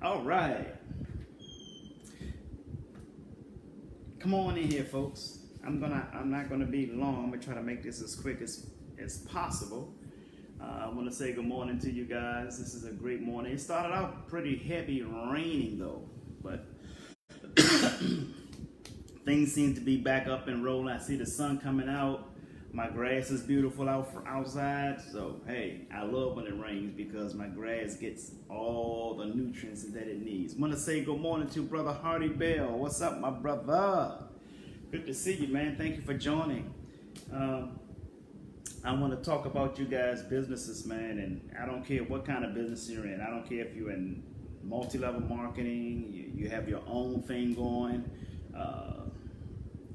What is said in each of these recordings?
All right. Come on in here, folks. I'm not gonna be long. I'm gonna try to make this as quick as possible. I want to say good morning to you guys. This is a great morning. It started out pretty heavy raining though, but things seem to be back up and rolling. I see the sun coming out. My grass is beautiful outside. So hey, I love when it rains because my grass gets all the nutrients that it needs. I want to say good morning to Brother Hardy Bell. What's up, my brother? Good to see you, man. Thank you for joining. I want to talk about you guys' businesses, man, and I don't care what kind of business you're in. I don't care if you're in multi-level marketing, you have your own thing going,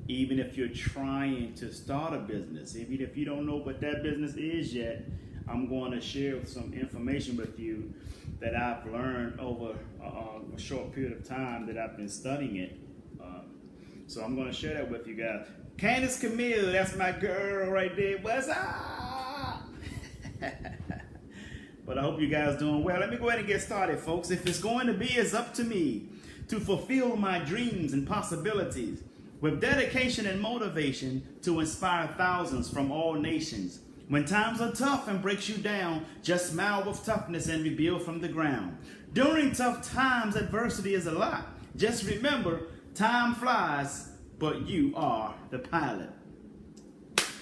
even if you're trying to start a business, even if you don't know what that business is yet, I'm going to share some information with you that I've learned over a short period of time that I've been studying it. So I'm going to share that with you guys. Candace Camille, that's my girl right there. What's up? But I hope you guys doing well. Let me go ahead and get started, folks. If it's going to be, it's up to me to fulfill my dreams and possibilities with dedication and motivation to inspire thousands from all nations. When times are tough and breaks you down, just smile with toughness and rebuild from the ground. During tough times, adversity is a lot. Just remember, time flies, but you are the pilot.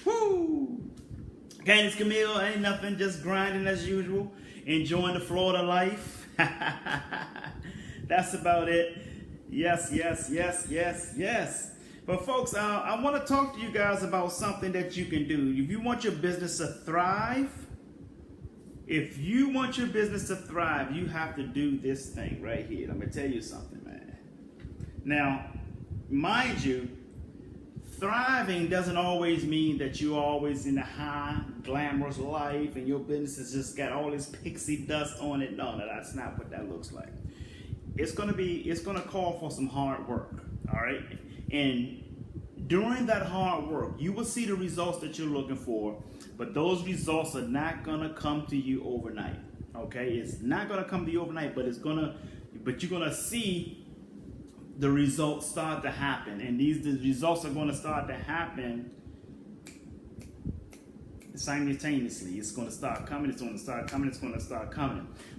Woo! Candace Camille, ain't nothing, just grinding as usual, enjoying the Florida life. That's about it. Yes. But folks, I want to talk to you guys about something that you can do. If you want your business to thrive, you have to do this thing right here. Let me tell you something, man. Now, mind you, thriving doesn't always mean that you're always in a high, glamorous life and your business has just got all this pixie dust on it. No, that's not what that looks like. It's gonna call for some hard work, all right? And during that hard work, you will see the results that you're looking for, but those results are not gonna come to you overnight, okay? It's not gonna come to you overnight, but you're gonna see the results start to happen, and the results are going to start to happen simultaneously. It's going to start coming.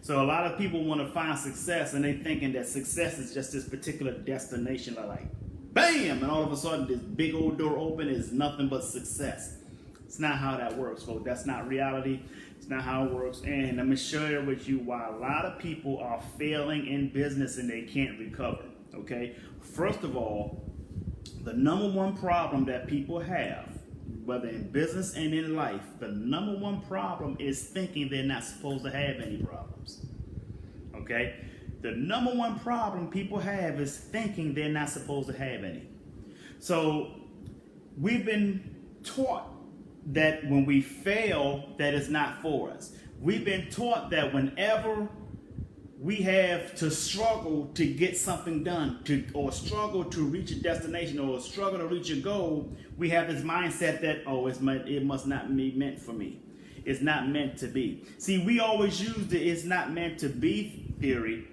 So a lot of people want to find success, and they're thinking that success is just this particular destination, like bam, and all of a sudden this big old door open is nothing but success. It's not how that works, folks. That's not reality. It's not how it works. And let me share with you why a lot of people are failing in business and they can't recover. Okay, first of all, the number one problem that people have, whether in business and in life, the number one problem is thinking they're not supposed to have any problems. Okay, the number one problem people have is thinking they're not supposed to have any. So we've been taught that when we fail, that it's not for us. We've been taught that whenever we have to struggle to get something done, or struggle to reach a destination, or struggle to reach a goal, we have this mindset that, it must not be meant for me. It's not meant to be. See, we always use the "it's not meant to be" theory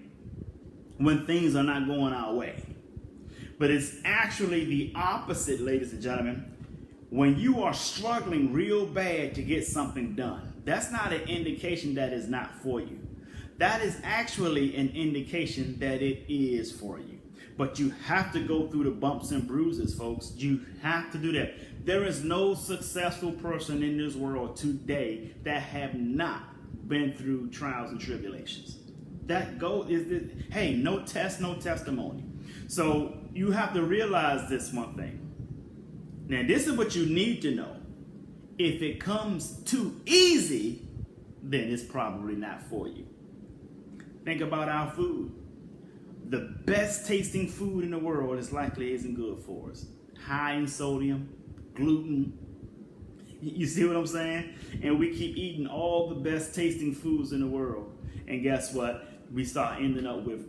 when things are not going our way. But it's actually the opposite, ladies and gentlemen. When you are struggling real bad to get something done, that's not an indication that it's not for you. That is actually an indication that it is for you. But you have to go through the bumps and bruises, folks. You have to do that. There is no successful person in this world today that have not been through trials and tribulations. No test, no testimony. So you have to realize this one thing. Now, this is what you need to know. If it comes too easy, then it's probably not for you. Think about our food. The best tasting food in the world is likely isn't good for us. High in sodium, gluten. You see what I'm saying? And we keep eating all the best tasting foods in the world. And guess what? We start ending up with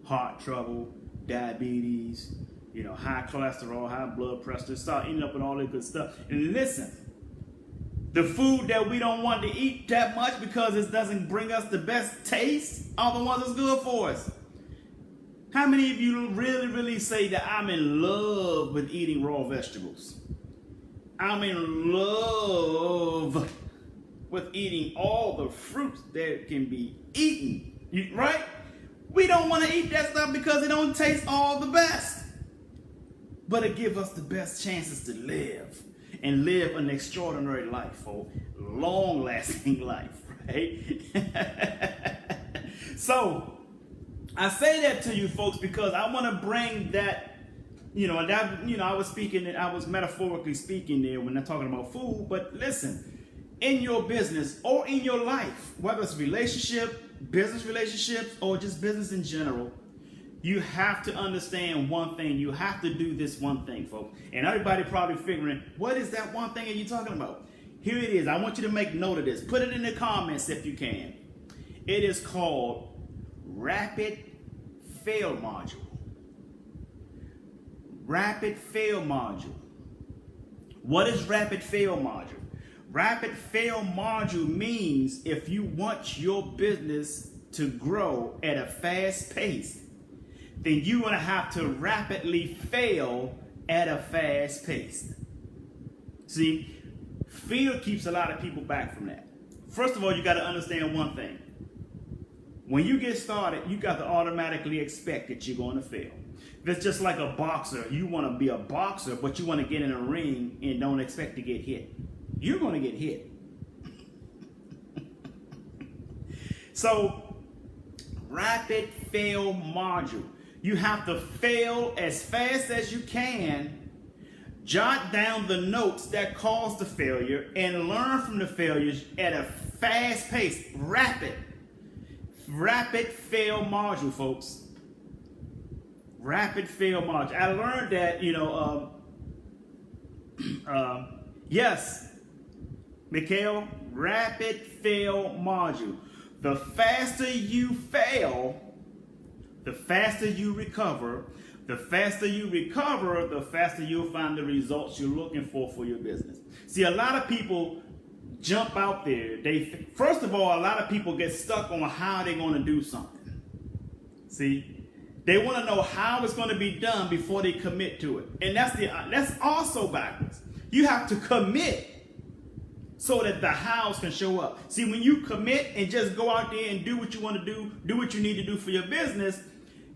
heart trouble, diabetes, high cholesterol, high blood pressure. Start ending up with all that good stuff. And listen, The food that we don't want to eat that much because it doesn't bring us the best taste are the ones that's good for us. How many of you really, really say that I'm in love with eating raw vegetables? I'm in love with eating all the fruits that can be eaten, right? We don't want to eat that stuff because it don't taste all the best. But it gives us the best chances to live and live an extraordinary life, folks. Long-lasting life, right? So, I say that to you folks because I want to bring that, I was metaphorically speaking there when I'm talking about food, but listen, in your business or in your life, whether it's business relationships, or just business in general, you have to understand one thing. You have to do this one thing, folks. And everybody probably figuring, what is that one thing that you're talking about? Here it is. I want you to make note of this. Put it in the comments if you can. It is called Rapid Fail Module. Rapid Fail Module. What is Rapid Fail Module? Rapid Fail Module means if you want your business to grow at a fast pace, then you're going to have to rapidly fail at a fast pace. See, fear keeps a lot of people back from that. First of all, you got to understand one thing. When you get started, you got to automatically expect that you're going to fail. It's just like a boxer. You want to be a boxer, but you want to get in a ring and don't expect to get hit. You're going to get hit. So, rapid fail module. You have to fail as fast as you can, jot down the notes that caused the failure, and learn from the failures at a fast pace. Rapid fail module, folks. Rapid fail module. I learned that, yes, Mikhail, rapid fail module. The faster you fail, the faster you recover. The faster you recover, the faster you'll find the results you're looking for your business. See, a lot of people jump out there. First of all, a lot of people get stuck on how they're going to do something. See, they want to know how it's going to be done before they commit to it. And that's also backwards. You have to commit so that the hows can show up. See, when you commit and just go out there and do what you want to do what you need to do for your business,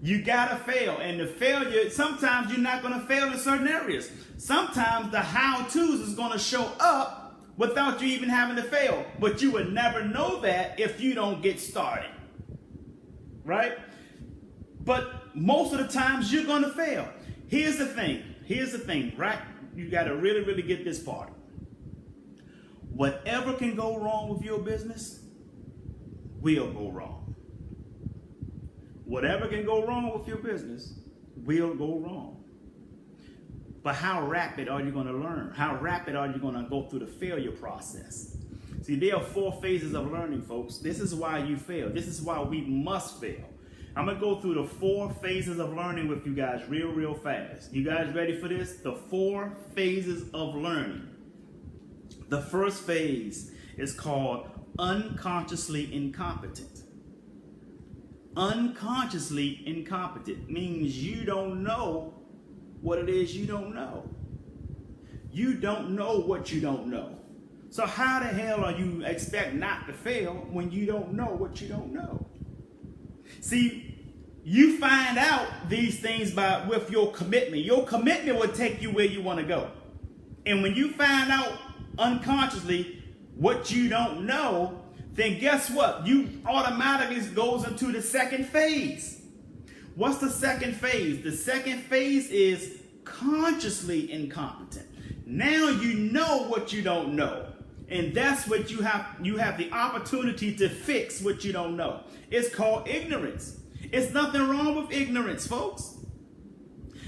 you gotta fail. And the failure, sometimes you're not gonna fail in certain areas. Sometimes the how-tos is gonna show up without you even having to fail. But you would never know that if you don't get started. Right? But most of the times you're gonna fail. Here's the thing, right? You gotta really, really get this part. Whatever can go wrong with your business will go wrong. Whatever can go wrong with your business will go wrong. But how rapid are you going to learn? How rapid are you going to go through the failure process? See, there are 4 phases of learning, folks. This is why you fail. This is why we must fail. I'm going to go through the 4 phases of learning with you guys real fast. You guys ready for this? The 4 phases of learning. The first phase is called unconsciously incompetent. Unconsciously incompetent means you don't know what it is you don't know. You don't know what you don't know. So how the hell are you expect not to fail when you don't know what you don't know? See, you find out these things with your commitment. Your commitment will take you where you want to go. And when you find out unconsciously what you don't know, then guess what? You automatically goes into the second phase. What's the second phase? The second phase is consciously incompetent. Now you know what you don't know. And that's what you have the opportunity to fix what you don't know. It's called ignorance. It's nothing wrong with ignorance, folks.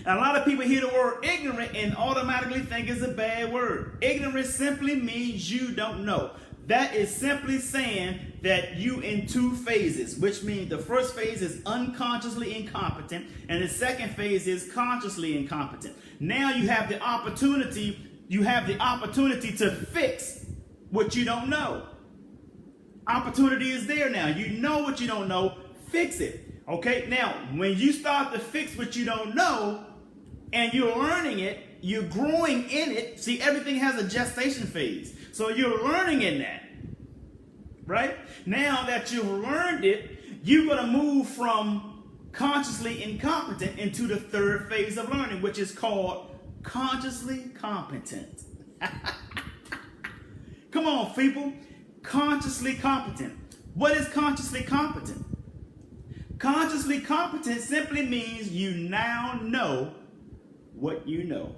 And a lot of people hear the word ignorant and automatically think it's a bad word. Ignorance simply means you don't know. That is simply saying that you in 2 phases, which means the first phase is unconsciously incompetent and the second phase is consciously incompetent. Now you have the opportunity to fix what you don't know. Opportunity is there now. You know what you don't know, fix it. Okay, now when you start to fix what you don't know and you're learning it, you're growing in it. See, everything has a gestation phase. So you're learning in that. Right? Now that you've learned it, you're going to move from consciously incompetent into the third phase of learning, which is called consciously competent. Come on, people. Consciously competent. What is consciously competent? Consciously competent simply means you now know what you know.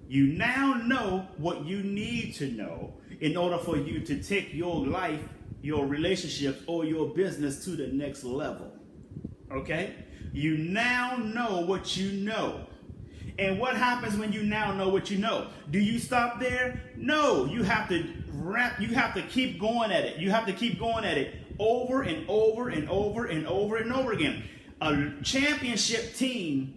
You now know what you need to know in order for you to take your life, your relationships, or your business to the next level. Okay? You now know what you know. And what happens when you now know what you know? Do you stop there? No, you have to keep going at it. You have to keep going at it over and over and over and over and over again. A championship team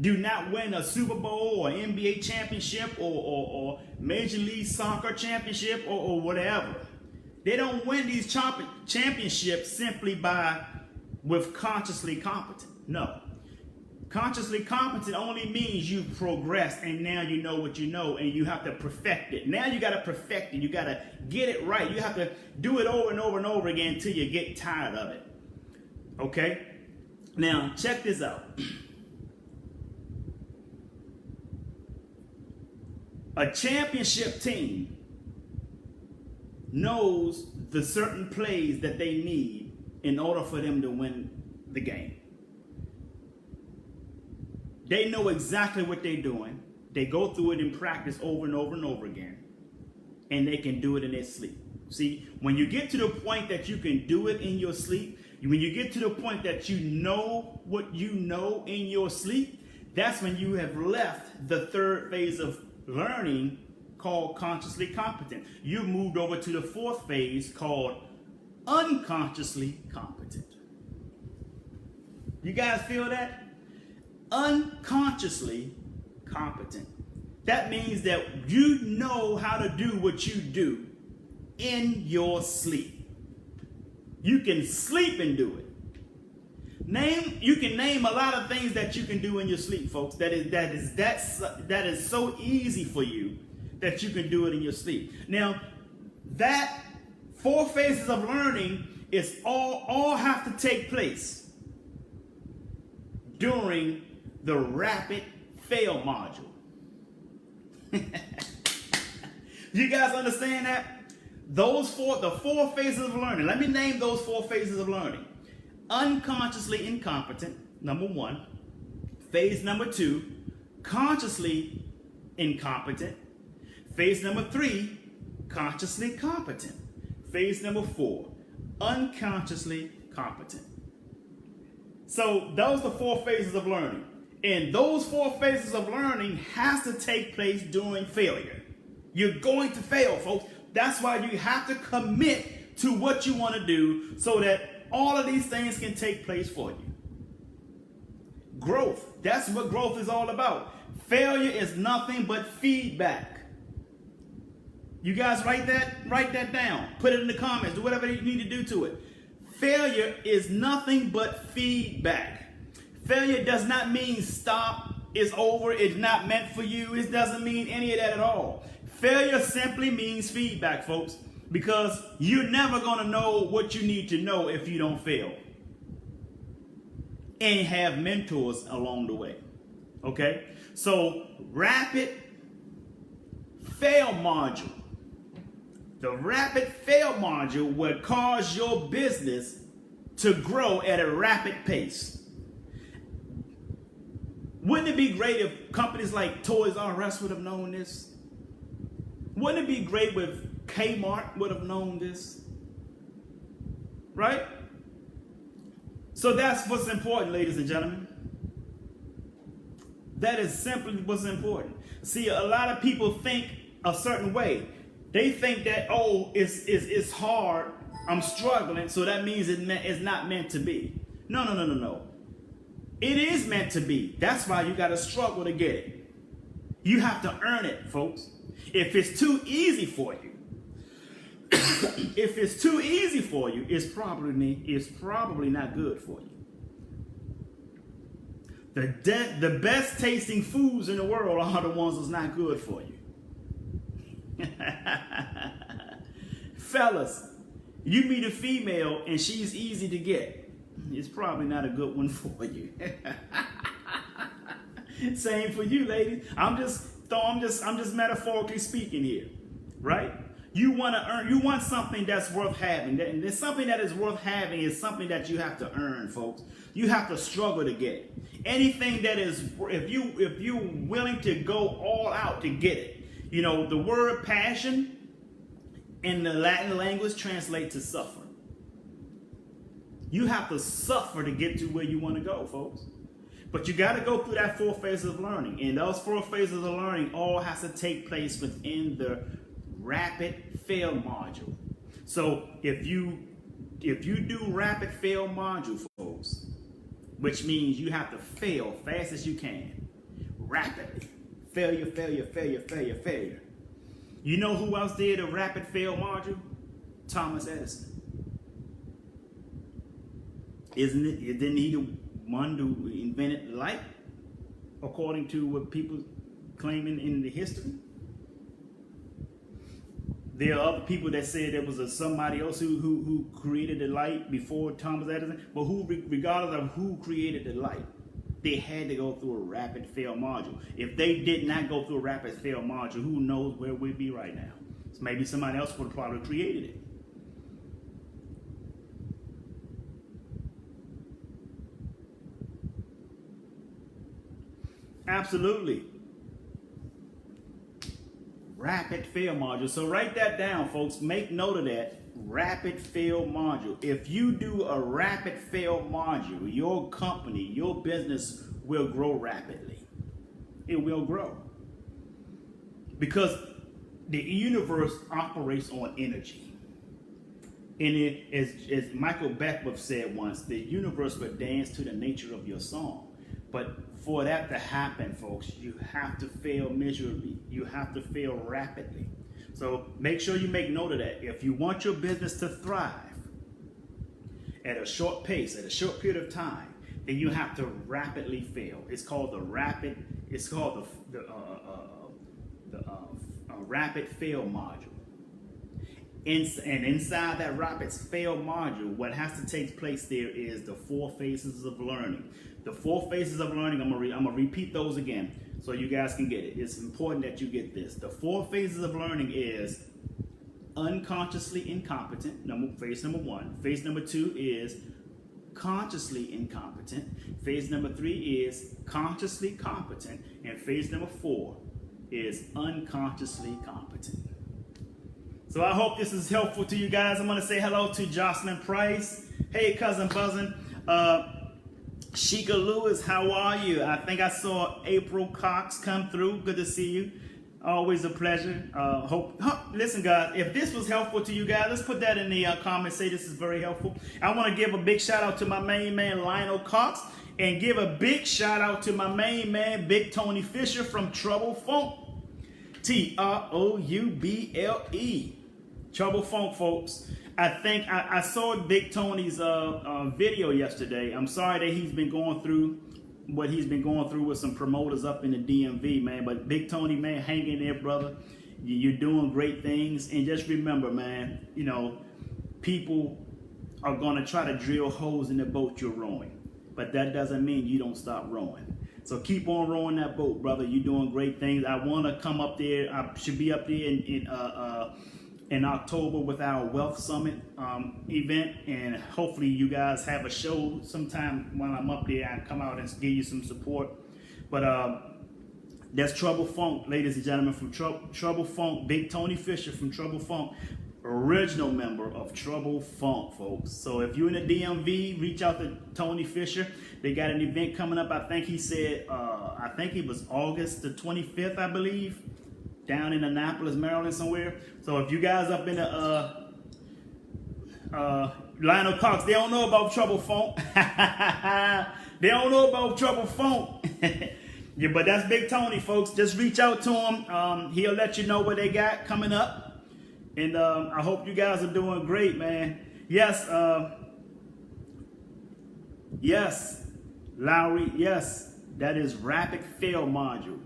do not win a Super Bowl or NBA championship or Major League Soccer championship or whatever. They don't win these championships simply with consciously competent. No. Consciously competent only means you've progressed and now you know what you know and you have to perfect it. Now you got to perfect it. You got to get it right. You have to do it over and over and over again until you get tired of it. Okay? Now, check this out. A championship team knows the certain plays that they need in order for them to win the game. They know exactly what they're doing. They go through it in practice over and over and over again. And they can do it in their sleep. See, when you get to the point that you can do it in your sleep, when you get to the point that you know what you know in your sleep, that's when you have left the third phase of learning called consciously competent. You've moved over to the fourth phase called unconsciously competent. You guys feel that? Unconsciously competent. That means that you know how to do what you do in your sleep. You can sleep and do it. You can name a lot of things that you can do in your sleep, folks. That is so easy for you that you can do it in your sleep. Now, that four phases of learning is all have to take place during the rapid fail module. You guys understand that? The four phases of learning. Let me name those four phases of learning. Unconsciously incompetent, number one. Phase number two, consciously incompetent. Phase number three, consciously competent. Phase number four, unconsciously competent. So those are the four phases of learning. And those four phases of learning has to take place during failure. You're going to fail, folks. That's why you have to commit to what you want to do so that all of these things can take place for you. Growth. That's what growth is all about. Failure is nothing but feedback. You guys write that down. Put it in the comments. Do whatever you need to do to it. Failure is nothing but feedback. Failure does not mean stop, it's over, it's not meant for you. It doesn't mean any of that at all. Failure simply means feedback, folks, because you're never going to know what you need to know if you don't fail. And have mentors along the way. Okay? So, rapid fail module. The rapid fail module will cause your business to grow at a rapid pace. Wouldn't it be great if companies like Toys R Us would have known this? Wouldn't it be great if Kmart would have known this? Right? So that's what's important, ladies and gentlemen. That is simply what's important. See, a lot of people think a certain way. They think that, oh, it's hard, I'm struggling, so that means it's not meant to be. No. It is meant to be. That's why you got to struggle to get it. You have to earn it, folks. If it's too easy for you, If it's too easy for you, it's probably not good for you. The best tasting foods in the world are the ones that's not good for you. Fellas, you meet a female and she's easy to get, it's probably not a good one for you. Same for you, ladies. I'm just metaphorically speaking here, right? You want something that's worth having. And something that is worth having is something that you have to earn, folks. You have to struggle to get it. Anything that is, if you're willing to go all out to get it. You know, the word passion in the Latin language translates to suffer. You have to suffer to get to where you want to go, folks. But you got to go through that 4 phases of learning. And those 4 phases of learning all has to take place within the rapid fail module. So if you do rapid fail module, folks, which means you have to fail fast as you can, rapidly. Failure, failure, failure, failure, failure. You know who else did a rapid fail module? Thomas Edison. Isn't it? Didn't he the one who invented light, according to what people claiming in the history? There are other people that said there was somebody else who created the light before Thomas Edison. But regardless of who created the light, they had to go through a rapid fail module. If they did not go through a rapid fail module, who knows where we'd be right now? So maybe somebody else would have probably created it. Absolutely. Rapid fail module. So write that down, folks. Make note of that. Rapid fail module. If you do a rapid fail module, your company, your business will grow rapidly. It will grow. Because the universe operates on energy. And as Michael Beckwith said once, the universe will dance to the nature of your song. But for that to happen, folks, you have to fail miserably. You have to fail rapidly. So make sure you make note of that. If you want your business to thrive at a short pace, at a short period of time, then you have to rapidly fail. It's called the rapid fail module. And inside that rapid fail module, what has to take place there is the 4 phases of learning. The 4 phases of learning, I'm gonna repeat those again so you guys can get it. It's important that you get this. The 4 phases of learning is unconsciously incompetent, phase number 1. Phase number 2 is consciously incompetent. Phase number 3 is consciously competent. And phase number 4 is unconsciously competent. So I hope this is helpful to you guys. I'm going to say hello to Jocelyn Price. Hey, Cousin Buzzin'. Sheikah Lewis, how are you? I think I saw April Cox come through. Good to see you. Always a pleasure. Listen, guys, if this was helpful to you guys, let's put that in the comments. Say this is very helpful. I want to give a big shout out to my main man, Lionel Cox, and give a big shout out to my main man, Big Tony Fisher from Trouble Funk. Trouble. Trouble Funk, folks. I think I saw Big Tony's video yesterday. I'm sorry that he's been going through what he's been going through with some promoters up in the DMV, man. But Big Tony, man, hang in there, brother. You're doing great things. And just remember, man, you know, people are going to try to drill holes in the boat you're rowing. But that doesn't mean you don't stop rowing. So keep on rowing that boat, brother. You're doing great things. I want to come up there. I should be up there in October with our Wealth Summit event, and hopefully you guys have a show sometime while I'm up there. I come out and give you some support. But that's Trouble Funk, ladies and gentlemen, from Trouble Funk. Big Tony Fisher from Trouble Funk, original member of Trouble Funk, folks. So if you're in the DMV, reach out to Tony Fisher. They got an event coming up. I think he said, I think it was August the 25th, I believe, down in Annapolis, Maryland somewhere. So if you guys up in the Lionel Cox, they don't know about Trouble Funk. They don't know about Trouble Funk. Yeah, but that's Big Tony, folks. Just reach out to him. He'll let you know what they got coming up. And I hope you guys are doing great, man. Yes, yes, Lowry, yes, that is Rapid Fail module.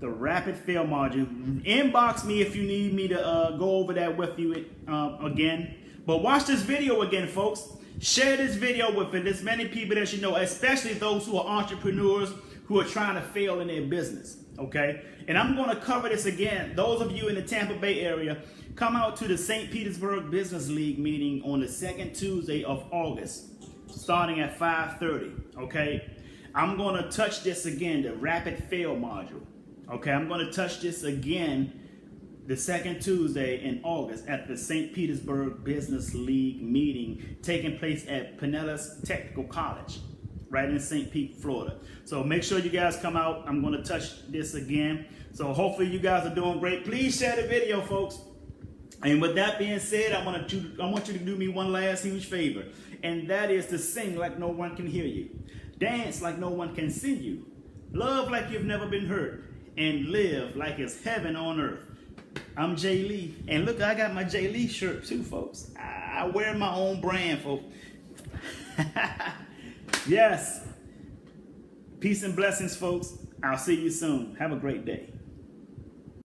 The Rapid Fail module. Inbox me if you need me to go over that with you again. But watch this video again, folks. Share this video with as many people as you know, especially those who are entrepreneurs who are trying to fail in their business, okay? And I'm going to cover this again. Those of you in the Tampa Bay area, come out to the St. Petersburg Business League meeting on the second Tuesday of August, starting at 5:30, okay? I'm going to touch this again, the Rapid Fail module, okay? I'm going to touch this again the second Tuesday in August at the St. Petersburg Business League meeting taking place at Pinellas Technical College, right in St. Pete, Florida. So make sure you guys come out. I'm going to touch this again. So hopefully you guys are doing great. Please share the video, folks. And with that being said, I want you to do me one last huge favor, and that is to sing like no one can hear you, dance like no one can see you, love like you've never been hurt, and live like it's heaven on earth. I'm Jay Lee, and look, I got my Jay Lee shirt too, folks. I wear my own brand, folks. Yes. Peace and blessings, folks. I'll see you soon. Have a great day.